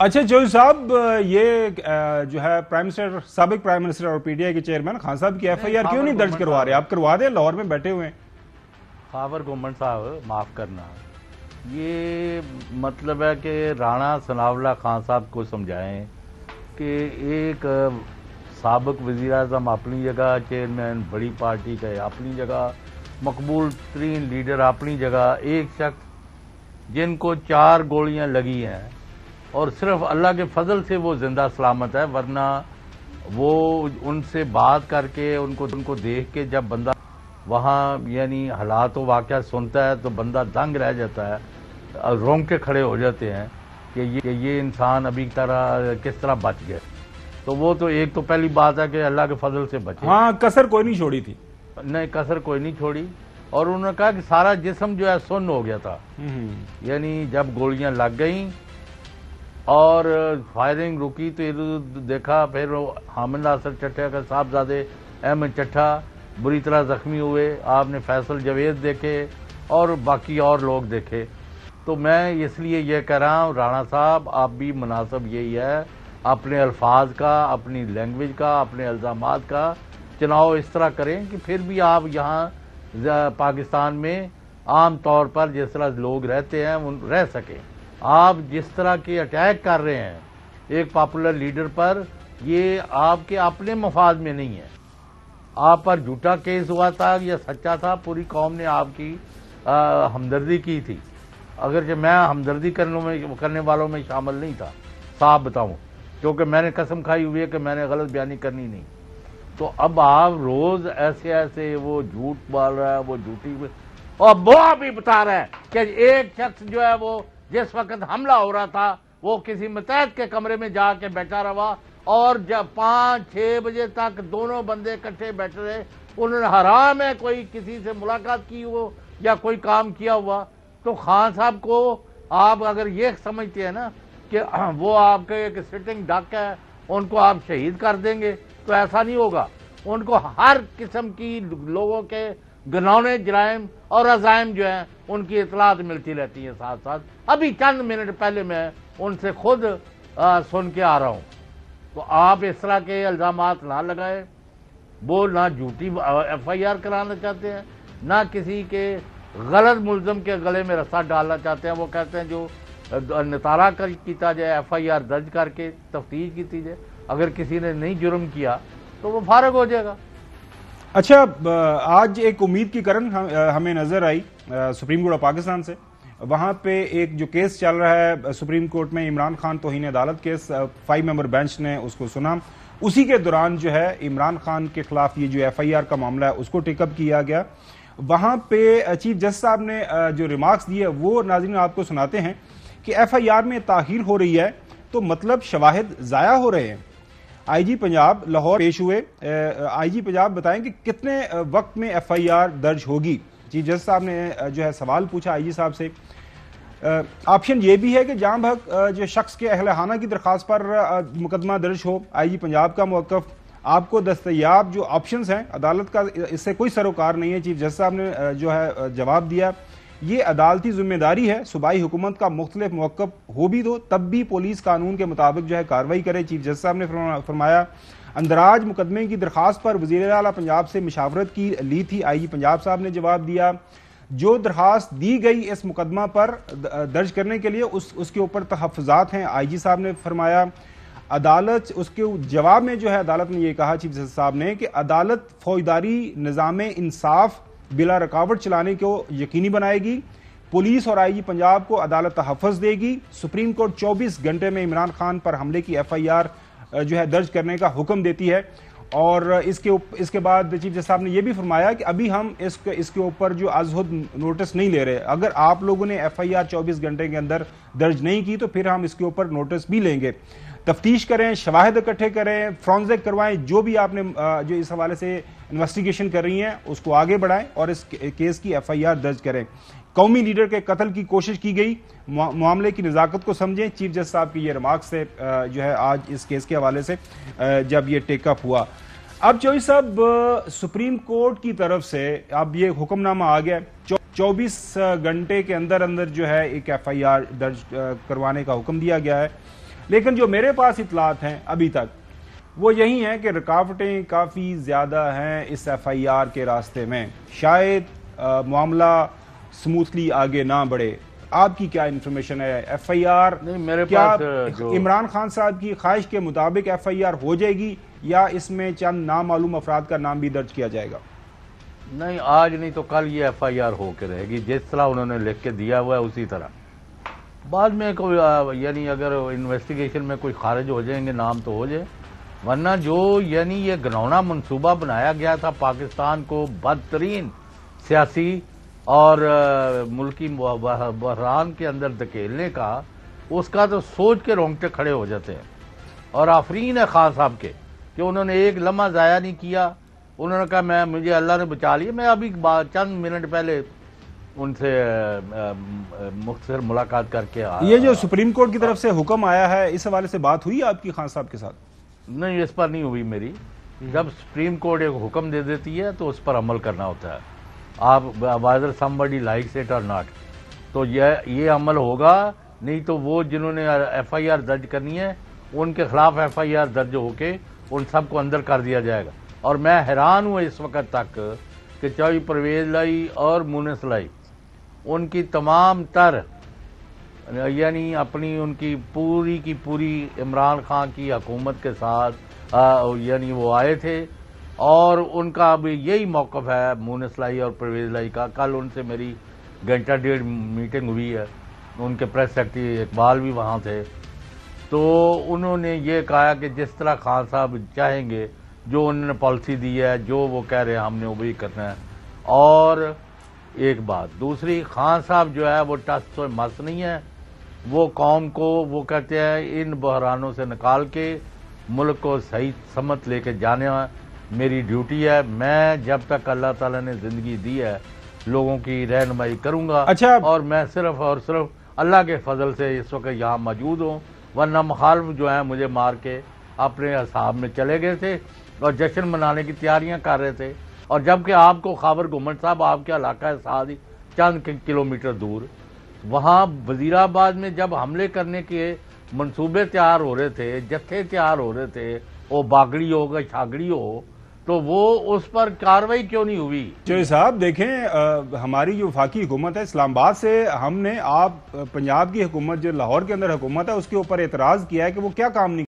اچھا جوئی صاحب، یہ جو ہے سابق پرائم منسٹر اور پی ٹی آئی کے چیئرمین خان صاحب کی ایف آئی آر کیوں نہیں درج کروا رہے؟ آپ کروا دیں، لاہور میں بیٹھے ہوئے ہیں۔ خاور گورنمنٹ صاحب معاف کرنا، یہ مطلب ہے کہ رانا ثناء اللہ خان صاحب کو سمجھائیں کہ ایک سابق وزیر اعظم اپنی جگہ، چیئرمین بڑی پارٹی کا اپنی جگہ، مقبول ترین لیڈر اپنی جگہ، ایک شخص جن کو 4 گولیاں لگی ہیں اور صرف اللہ کے فضل سے وہ زندہ سلامت ہے، ورنہ وہ ان سے بات کر کے ان کو دیکھ کے جب بندہ وہاں یعنی حالات و واقعہ سنتا ہے تو بندہ دنگ رہ جاتا ہے، رونگٹے کھڑے ہو جاتے ہیں کہ یہ انسان ابھی کس طرح بچ گئے۔ تو وہ تو ایک تو پہلی بات ہے کہ اللہ کے فضل سے بچے، ہاں کسر کوئی نہیں چھوڑی تھی، نہیں کسر کوئی نہیں چھوڑی، اور انہوں نے کہا کہ سارا جسم جو ہے سن ہو گیا تھا، یعنی جب گولیاں لگ گئیں اور فائرنگ رکی تو ادھر دیکھا، پھر حامد ناصر چٹھا کا صاحبزادے احمد چٹھا بری طرح زخمی ہوئے، آپ نے فیصل جاوید دیکھے اور باقی اور لوگ دیکھے۔ تو میں اس لیے یہ کہہ رہا ہوں رانا صاحب، آپ بھی مناسب یہی ہے اپنے الفاظ کا، اپنی لینگویج کا، اپنے الزامات کا چناؤ اس طرح کریں کہ پھر بھی آپ یہاں پاکستان میں عام طور پر جس طرح لوگ رہتے ہیں رہ سکیں۔ آپ جس طرح کے اٹیک کر رہے ہیں ایک پاپولر لیڈر پر، یہ آپ کے اپنے مفاد میں نہیں ہے۔ آپ پر جھوٹا کیس ہوا تھا یا سچا تھا، پوری قوم نے آپ کی ہمدردی کی تھی، اگرچہ میں ہمدردی کرنے والوں میں شامل نہیں تھا، صاف بتاؤں، کیونکہ میں نے قسم کھائی ہوئی ہے کہ میں نے غلط بیانی کرنی نہیں۔ تو اب آپ روز ایسے وہ جھوٹ بول رہا ہے، وہ جھوٹی، اور وہ بھی بتا رہا ہے کہ ایک شخص جو ہے وہ جس وقت حملہ ہو رہا تھا وہ کسی متحد کے کمرے میں جا کے بیٹھا رہا، اور جب 5-6 بجے تک دونوں بندے اکٹھے بیٹھے رہے، انہوں نے حرام ہے کوئی کسی سے ملاقات کی ہو یا کوئی کام کیا ہوا۔ تو خان صاحب کو آپ اگر یہ سمجھتے ہیں نا کہ وہ آپ کے ایک سٹنگ ڈک ہے، ان کو آپ شہید کر دیں گے، تو ایسا نہیں ہوگا۔ ان کو ہر قسم کی لوگوں کے گناونے جرائم اور عزائم جو ہیں ان کی اطلاعات ملتی رہتی ہیں ساتھ ساتھ۔ ابھی چند منٹ پہلے میں ان سے خود سن کے آ رہا ہوں۔ تو آپ اس طرح کے الزامات نہ لگائیں، وہ نہ جھوٹی ایف آئی آر کرانا چاہتے ہیں، نہ کسی کے غلط ملزم کے گلے میں رسا ڈالنا چاہتے ہیں۔ وہ کہتے ہیں جو نتارہ کیتا جائے، ایف آئی آر درج کر کے تفتیش کی جائے، اگر کسی نے نہیں جرم کیا تو وہ فارغ ہو جائے گا۔ اچھا، آج ایک امید کی کرن ہمیں نظر آئی سپریم کورٹ آف پاکستان سے، وہاں پہ ایک جو کیس چل رہا ہے سپریم کورٹ میں، عمران خان توہین عدالت کیس، 5 ممبر بینچ نے اس کو سنا، اسی کے دوران جو ہے عمران خان کے خلاف یہ جو ایف آئی آر کا معاملہ ہے اس کو ٹیک اپ کیا گیا۔ وہاں پہ چیف جسٹس صاحب نے جو ریمارکس دیے وہ ناظرین آپ کو سناتے ہیں کہ ایف آئی آر میں تاخیر ہو رہی ہے تو مطلب شواہد ضائع ہو رہے ہیں۔ آئی جی پنجاب لاہور پیش ہوئے، آئی جی پنجاب بتائیں کہ کتنے وقت میں ایف آئی آر درج ہوگی؟ چیف جسٹس صاحب نے جو ہے سوال پوچھا آئی جی صاحب سے۔ آپشن یہ بھی ہے کہ جاں بحق جو شخص کے اہل خانہ کی درخواست پر مقدمہ درج ہو، آئی جی پنجاب کا موقف، آپ کو دستیاب جو آپشنز ہیں عدالت کا اس سے کوئی سروکار نہیں ہے۔ چیف جسٹس صاحب نے جو ہے جواب دیا، یہ عدالتی ذمہ داری ہے، صوبائی حکومت کا مختلف موقف ہو بھی دو تب بھی پولیس قانون کے مطابق جو ہے کارروائی کرے۔ چیف جسٹس صاحب نے فرمایا اندراج مقدمے کی درخواست پر وزیر اعلیٰ پنجاب سے مشاورت کی لی تھی، آئی جی پنجاب صاحب نے جواب دیا جو درخواست دی گئی اس مقدمہ پر درج کرنے کے لیے اس کے اوپر تحفظات ہیں، آئی جی صاحب نے فرمایا۔ عدالت اس کے جواب میں جو ہے عدالت نے یہ کہا چیف جسٹس صاحب نے کہ عدالت فوجداری نظام انصاف بلا رکاوٹ چلانے کو یقینی بنائے گی، پولیس اور آئی جی پنجاب کو عدالت تحفظ دے گی۔ سپریم کورٹ 24 گھنٹے میں عمران خان پر حملے کی ایف آئی آر جو ہے درج کرنے کا حکم دیتی ہے، اور اس کے بعد چیف جسٹس صاحب نے یہ بھی فرمایا کہ ابھی ہم اس کے اوپر جو ازحد نوٹس نہیں لے رہے، اگر آپ لوگوں نے ایف آئی آر 24 گھنٹے کے اندر درج نہیں کی تو پھر ہم اس کے اوپر نوٹس بھی لیں گے۔ تفتیش کریں، شواہد اکٹھے کریں، فرانزک کروائیں، جو بھی آپ نے جو اس حوالے سے انویسٹیگیشن کر رہی ہیں اس کو آگے بڑھائیں اور اس کیس کی ایف آئی آر درج کریں۔ قومی لیڈر کے قتل کی کوشش کی گئی، معاملے کی نزاکت کو سمجھیں، چیف جسٹس صاحب کی یہ ریمارکس سے جو ہے آج اس کیس کے حوالے سے جب یہ ٹیک اپ ہوا۔ اب جوئی صاحب سپریم کورٹ کی طرف سے اب یہ حکم نامہ آ گیا، 24 گھنٹے کے اندر جو ہے ایک ایف آئی آر درج کروانے کا حکم دیا گیا ہے۔ لیکن جو میرے پاس اطلاعات ہیں ابھی تک وہ یہی ہیں کہ رکاوٹیں کافی زیادہ ہیں اس ایف آئی آر کے راستے میں، شاید معاملہ سموتھلی آگے نہ بڑھے۔ آپ کی کیا انفارمیشن ہے؟ ایف آئی آر کیا عمران خان صاحب کی خواہش کے مطابق ایف آئی آر ہو جائے گی یا اس میں چند نامعلوم افراد کا نام بھی درج کیا جائے گا؟ نہیں، آج نہیں تو کل یہ ایف آئی آر ہو کے رہے گی، جس طرح انہوں نے لکھ کے دیا ہوا ہے اسی طرح۔ بعد میں کوئی یعنی اگر انویسٹیگیشن میں کوئی خارج ہو جائیں گے نام تو ہو جائے، ورنہ جو یعنی یہ گھناؤنا منصوبہ بنایا گیا تھا پاکستان کو بدترین سیاسی اور ملکی بحران کے اندر دھکیلنے کا، اس کا تو سوچ کے رونگٹے کھڑے ہو جاتے ہیں۔ اور آفرین ہے خان صاحب کے کہ انہوں نے ایک لمحہ ضائع نہیں کیا، انہوں نے کہا مجھے اللہ نے بچا لیا۔ میں ابھی چند منٹ پہلے ان سے مختصر ملاقات کر کے آیا۔ یہ جو سپریم کورٹ کی طرف سے حکم آیا ہے اس حوالے سے بات ہوئی آپ کی خان صاحب کے ساتھ؟ نہیں، اس پر نہیں ہوئی میری۔ جب سپریم کورٹ ایک حکم دے دیتی ہے تو اس پر عمل کرنا ہوتا ہے، آپ whether somebody likes it or not، تو یہ عمل ہوگا، نہیں تو وہ جنہوں نے ایف آئی آر درج کرنی ہے ان کے خلاف ایف آئی آر درج ہو کے ان سب کو اندر کر دیا جائے گا۔ اور میں حیران ہوں اس وقت تک کہ چاہے پرویز لائی اور مونس لائی، ان کی تمام تر یعنی اپنی ان کی پوری عمران خان کی حکومت کے ساتھ یعنی وہ آئے تھے، اور ان کا ابھی یہی موقف ہے مونس لائی اور پرویز لائی کا۔ کل ان سے میری گھنٹہ ڈیڑھ میٹنگ ہوئی ہے، ان کے پریس سیکرٹری اقبال بھی وہاں تھے، تو انہوں نے یہ کہا کہ جس طرح خان صاحب چاہیں گے، جو انہوں نے پالیسی دی ہے، جو وہ کہہ رہے ہیں ہم نے وہی کرنا ہے۔ اور ایک بات دوسری، خان صاحب جو ہے وہ ٹس و مس نہیں ہے، وہ قوم کو وہ کہتے ہیں ان بحرانوں سے نکال کے ملک کو صحیح سمت لے کے جانے میری ڈیوٹی ہے۔ میں جب تک اللہ تعالیٰ نے زندگی دی ہے لوگوں کی رہنمائی کروں گا، اور میں صرف اور صرف اللہ کے فضل سے اس وقت یہاں موجود ہوں، ورنہ مخالف جو ہیں مجھے مار کے اپنے اصحاب میں چلے گئے تھے اور جشن منانے کی تیاریاں کر رہے تھے۔ اور جبکہ آپ کو خاور گھمنڈ صاحب آپ کے علاقہ ہے ساتھ ہی چند کلومیٹر دور، وہاں وزیر آباد میں جب حملے کرنے کے منصوبے تیار ہو رہے تھے، جتھے تیار ہو رہے تھے، وہ باگڑی ہو گا چھاگڑی ہو، تو وہ اس پر کارروائی کیوں نہیں ہوئی؟ چوہدری صاحب دیکھیں، ہماری جو وفاقی حکومت ہے اسلام آباد سے، ہم نے آپ پنجاب کی حکومت جو لاہور کے اندر حکومت ہے اس کے اوپر اعتراض کیا ہے کہ وہ کیا کام نہیں